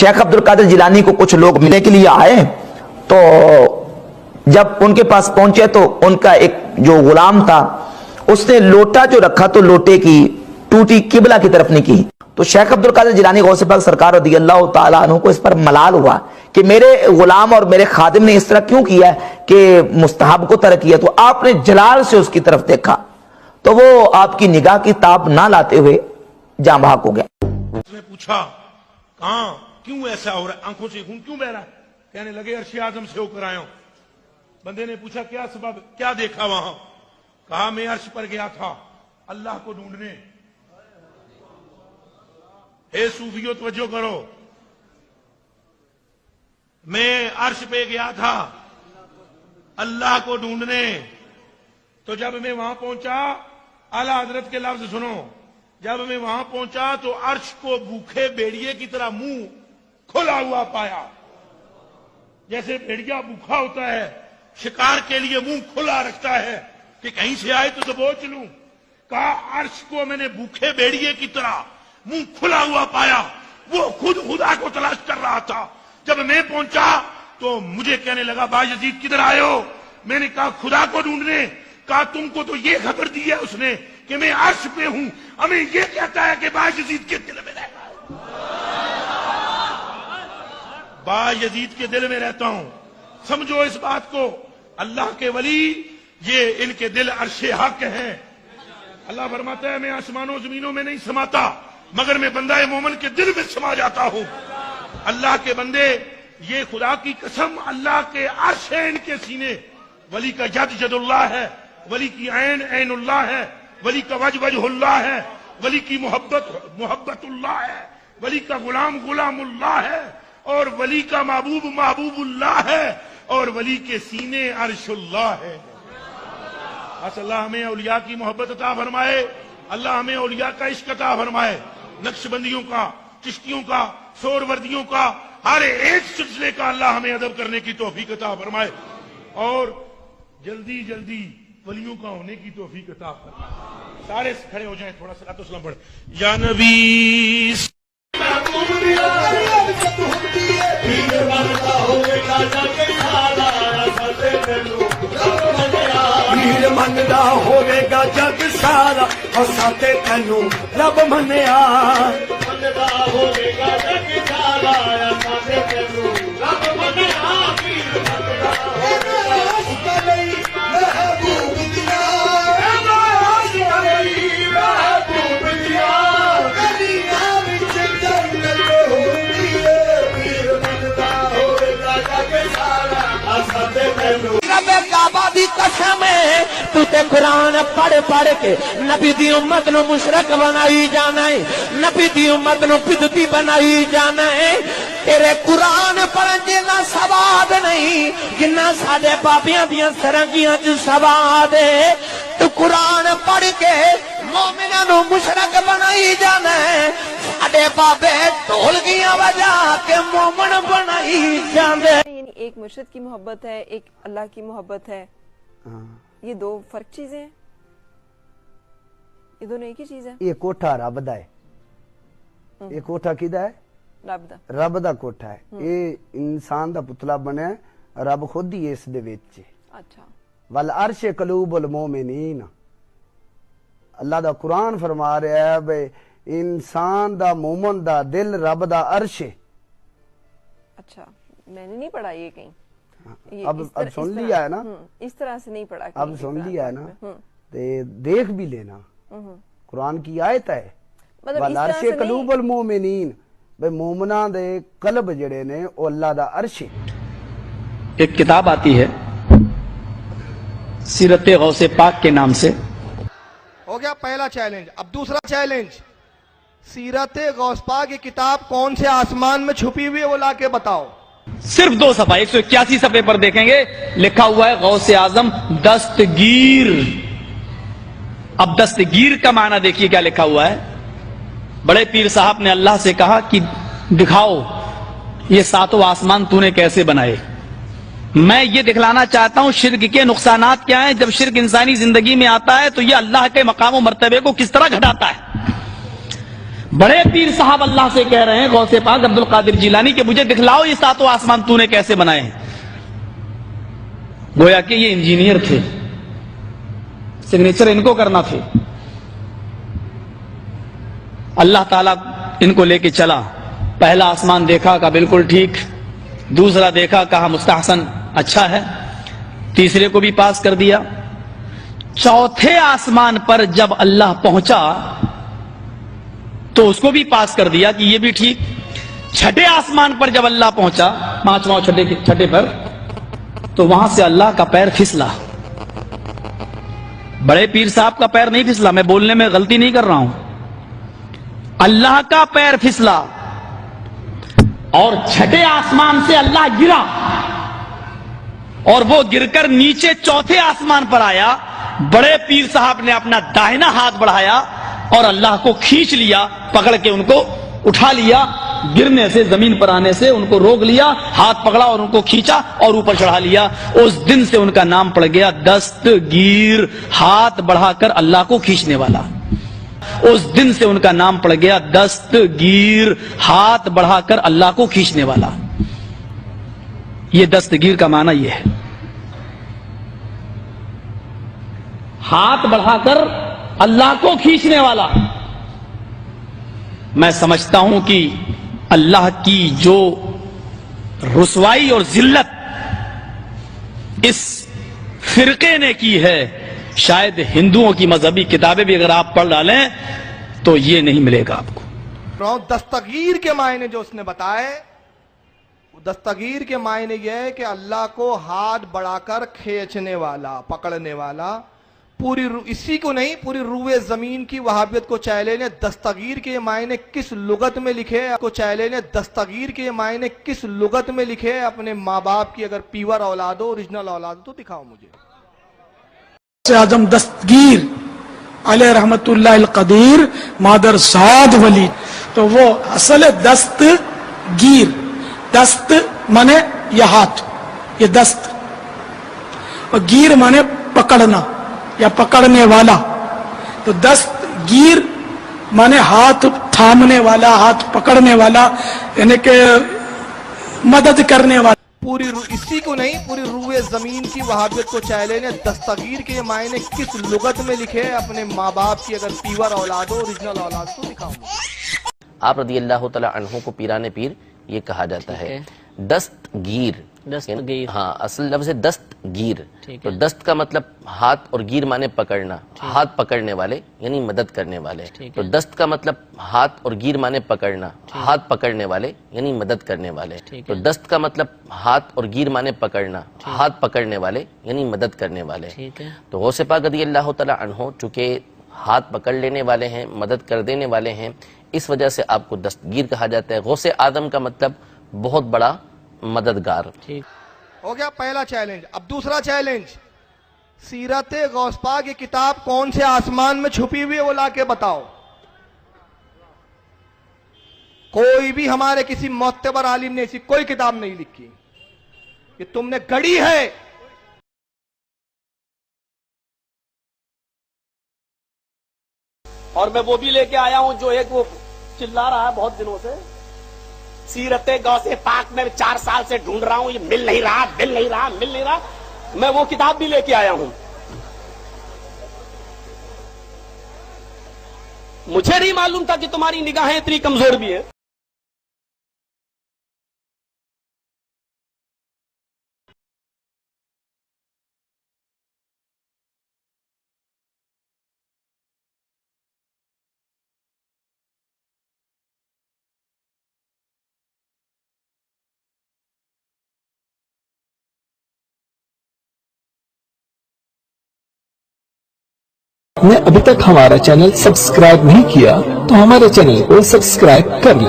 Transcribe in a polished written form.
शेख अब्दुल कादिर जिलानी को कुछ लोग मिलने के लिए आए, तो जब उनके पास पहुंचे तो उनका एक जो गुलाम था उसने लोटा जो रखा तो लोटे की टूटी किबला की तरफ नहीं की। तो शेख अब्दुल कादिर जिलानी गौसे पाक सरकार रज़ियल्लाहु ताला अन्हु को इस पर मलाल हुआ कि मेरे गुलाम और मेरे खादिम ने इस तरह क्यों किया कि मुस्तहब को तरक किया। तो आपने जलाल से उसकी तरफ देखा तो वो आपकी निगाह की ताब ना लाते हुए जाँ बहक हो गया। उसने पूछा कहां क्यों ऐसा हो रहा है, आंखों से खून क्यों बह रहा है? कहने लगे अर्श आज़म से होकर आया हूं। बंदे ने पूछा क्या सबब, क्या देखा वहां? कहा मैं अर्श पर गया था अल्लाह को ढूंढने। हे सूफियों तवज्जो करो, मैं अर्श पे गया था अल्लाह को ढूंढने। तो जब मैं वहां पहुंचा, आला हजरत के लफ्ज सुनो, जब मैं वहां पहुंचा तो अर्श को भूखे भेड़िए की तरह मुंह खुला हुआ पाया। जैसे भेड़िया भूखा होता है, शिकार के लिए मुंह खुला रखता है कि कहीं से आए तो दबोच लूं। कहा अर्श को मैंने भूखे भेड़िए की तरह मुंह खुला हुआ पाया। वो खुद खुदा को तलाश कर रहा था। जब मैं पहुंचा तो मुझे कहने लगा बायजीद किधर आए हो? मैंने कहा खुदा को ढूंढने। कहा तुमको तो ये खबर दी है उसने कि मैं अर्श पे हूं, हमें ये कहता है कि बायजीद के दिल में रहता है। बायजीद के दिल में रहता हूं। समझो इस बात को, अल्लाह के वली ये इनके दिल अर्शे हक हैं। अल्लाह फरमाता है मैं आसमानों जमीनों में नहीं समाता मगर मैं बंदा मोमन के दिल में समा जाता हूं। अल्लाह के बंदे, ये खुदा की कसम, अल्लाह के अर्श है इनके सीने। वली का यद यदुल्लाह है, वली की ऐन ऐनुल्लाह है, वली का वज वजहुल्लाह है, वली की मोहब्बत मोहब्बतुल्लाह है, वली का गुलाम गुलामुल्लाह है, और वली का महबूब महबूबुल्लाह है, और वली के सीने अर्शुल्लाह है। अल्लाह हमें औलिया की मोहब्बत अता फरमाए, अल्लाह हमें औलिया का इश्क अता फरमाए, नक्शबंदियों का, चिश्तियों का, सोरवर्दियों का, हर एक सिलसिले का अल्लाह हमें अदब करने की तौफीक अता फरमाए, और जल्दी जल्दी वलियों का होने की तौफीक अता फरमाए। सारे खड़े हो जाएं, थोड़ा सा तो सलाम पढ़। या नबी मनदा होवेगा जग सारा और साथे तैनू रब मन्या। मनदा होवेगा जग सारा और साथे तैनू रब मन्या। महबूब दिया महबूब दिया गलियां विच जन्नत होंदी है। पीर मनदा होवेगा जग सारा और साथे तैनू काबा दी कसम है तू ते कुरान पढ़ पढ़ के नबी दी उम्मत नु मुशरक बनाई जाना है, नबी दी उम्मत नु बिदती बनाई जाना है। तेरे कुरान पढ़न जिन्ना सवाद नहीं जिन्ना साडे बाबियां दियां सरंगियां च सवाद है। तू कुरान पढ़ के मोमिनां नु मुशरक बनाई जाना है, साडे बाबे ढोलकियां बजा के मोमन बनाई जांदे। एक मुर्शिद की मोहब्बत है, एक अल्लाह की मोहब्बत है। ये दो फर्क चीजें हैं, ये दोनों एक ही चीज है। ये कोठा रब दा है, ये कोठा किदा है? रब दा कोठा है। ये इंसान दा पुतला बने, रब खुद ही इस दे विच है। अच्छा। वल अर्श कलूबुल मोमिनीन, अल्लाह दा कुरान फरमा रहा है बे इंसान दा मोमन दा दिल रब दा अर्श है। अच्छा, मैंने नहीं पढ़ा ये कहीं। ये अब सुन लिया है ना, इस तरह से नहीं पढ़ा। अब सुन लिया है ना, ते देख भी लेना, कुरान की आयत है वल अर्श कलूबुल मोमिनीन, बे मोमना दे कल्ब जड़े ने ओ अल्लाह दा अर्श है। एक किताब आती है सीरत गौसे पाक के नाम से। हो गया पहला चैलेंज। अब दूसरा चैलेंज, सीरत गौस पाक की किताब कौन से आसमान में छुपी हुई है वो लाके बताओ। सिर्फ 2 सफा 181 सफे पर देखेंगे, लिखा हुआ है गौसे आजम दस्तगीर। अब दस्तगीर का माना देखिए क्या लिखा हुआ है। बड़े पीर साहब ने अल्लाह से कहा कि दिखाओ ये 7 आसमान तूने कैसे बनाए। मैं ये दिखलाना चाहता हूं शिर्क के नुकसानात क्या हैं। जब शिर्क इंसानी जिंदगी में आता है तो ये अल्लाह के मकाम और मर्तबे को किस तरह घटाता है। बड़े पीर साहब अल्लाह से कह रहे हैं, गौसे पाक अब्दुल कादिर जिलानी, कि मुझे दिखलाओ ये सातों आसमान तूने कैसे बनाए हैं। गोया कि ये इंजीनियर थे, सिग्नेचर इनको करना थे। अल्लाह ताला इनको लेके चला, पहला आसमान देखा, कहा बिल्कुल ठीक, दूसरा देखा, कहा मुस्तहसन, अच्छा है, तीसरे को भी पास कर दिया। चौथे आसमान पर जब अल्लाह पहुंचा तो उसको भी पास कर दिया कि ये भी ठीक। छठे आसमान पर जब अल्लाह पहुंचा, पांचवा और छठे पर, तो वहां से अल्लाह का पैर फिसला। बड़े पीर साहब का पैर नहीं फिसला, मैं बोलने में गलती नहीं कर रहा हूं, अल्लाह का पैर फिसला और छठे आसमान से अल्लाह गिरा और वो गिरकर नीचे चौथे आसमान पर आया। बड़े पीर साहब ने अपना दाहिना हाथ बढ़ाया और अल्लाह को खींच लिया, पकड़ के उनको उठा लिया, गिरने से, जमीन पर आने से उनको रोक लिया, हाथ पकड़ा और उनको खींचा और ऊपर चढ़ा लिया। उस दिन से उनका नाम पड़ गया दस्तगीर, हाथ बढ़ाकर अल्लाह को खींचने वाला। उस दिन से उनका नाम पड़ गया दस्तगीर, हाथ बढ़ाकर अल्लाह को खींचने वाला। ये दस्तगीर का माना यह है, हाथ बढ़ाकर अल्लाह को खींचने वाला। मैं समझता हूं कि अल्लाह की जो रुसवाई और जिल्लत इस फिरके ने की है, शायद हिंदुओं की मजहबी किताबें भी अगर आप पढ़ डालें तो ये नहीं मिलेगा आपको। दस्तगीर के मायने जो उसने बताए, दस्तगीर के मायने यह है कि अल्लाह को हाथ बढ़ाकर खींचने वाला, पकड़ने वाला। पूरी इसी को नहीं, पूरी रूए जमीन की वहाबियत को चैलेंज है। दस्तगीर के मायने किस लुगत में लिखे को चैलेंज है, दस्तगीर के मायने किस लुगत में लिखे। अपने माँ बाप की अगर पीवर औलाद हो, ओरिजिनल औलाद हो तो दिखाओ मुझे। आजम दस्तगीर अलैहि रहमतुल्लाह अल कदीर मादर साद वली, तो वो असल दस्तगीर, दस्त माने यह हाथ, ये दस्त, और गीर माने पकड़ना या पकड़ने वाला। तो दस्तगीर माने हाथ थामने वाला, हाथ पकड़ने वाला, यानी कि मदद करने वाला। पूरी इसी को नहीं, पूरी रूए जमीन की वहाबियत को चैलेंज है। दस्तगीर के मायने किस लुगत में लिखे। अपने माँ बाप की अगर पीवर औलाद हो, ओरिजिनल औलाद तो दिखाओ। आप रज़ी अल्लाह तआला अन्हु को पीराने पीर ये कहा जाता है। दस्तगीर, हाँ, असल लफ्ज़ है दस्तगीर। तो दस्त का मतलब हाथ और गीर माने पकड़ना, हाथ पकड़ने वाले यानी मदद करने वाले। तो दस्त का मतलब हाथ और गीर माने पकड़ना, हाथ पकड़ने वाले यानी मदद करने वाले। तो दस्त का मतलब हाथ और गीर माने पकड़ना, हाथ पकड़ने वाले यानी मदद करने वाले। तो गौसे पाक रज़ी अल्लाह तआला अन्हु चूंकि हाथ पकड़ लेने वाले हैं, मदद कर देने वाले हैं, इस वजह से आपको दस्तगीर कहा जाता है। गौसे आदम का मतलब बहुत बड़ा मददगार। हो गया पहला चैलेंज। अब दूसरा चैलेंज, सीरत गौस पाक की किताब कौन से आसमान में छुपी हुई है वो लाके बताओ। कोई भी हमारे किसी मोतबर आलिम ने ऐसी कोई किताब नहीं लिखी कि तुमने गढ़ी है। और मैं वो भी लेके आया हूं जो एक वो चिल्ला रहा है बहुत दिनों से, सीरते गौसे पाक में 4 साल से ढूंढ रहा हूं, ये मिल नहीं रहा, मिल नहीं रहा, मिल नहीं रहा। मैं वो किताब भी लेके आया हूं। मुझे नहीं मालूम था कि तुम्हारी निगाहें इतनी कमजोर भी है। आपने अभी तक हमारा चैनल सब्सक्राइब नहीं किया तो हमारे चैनल को सब्सक्राइब कर लें।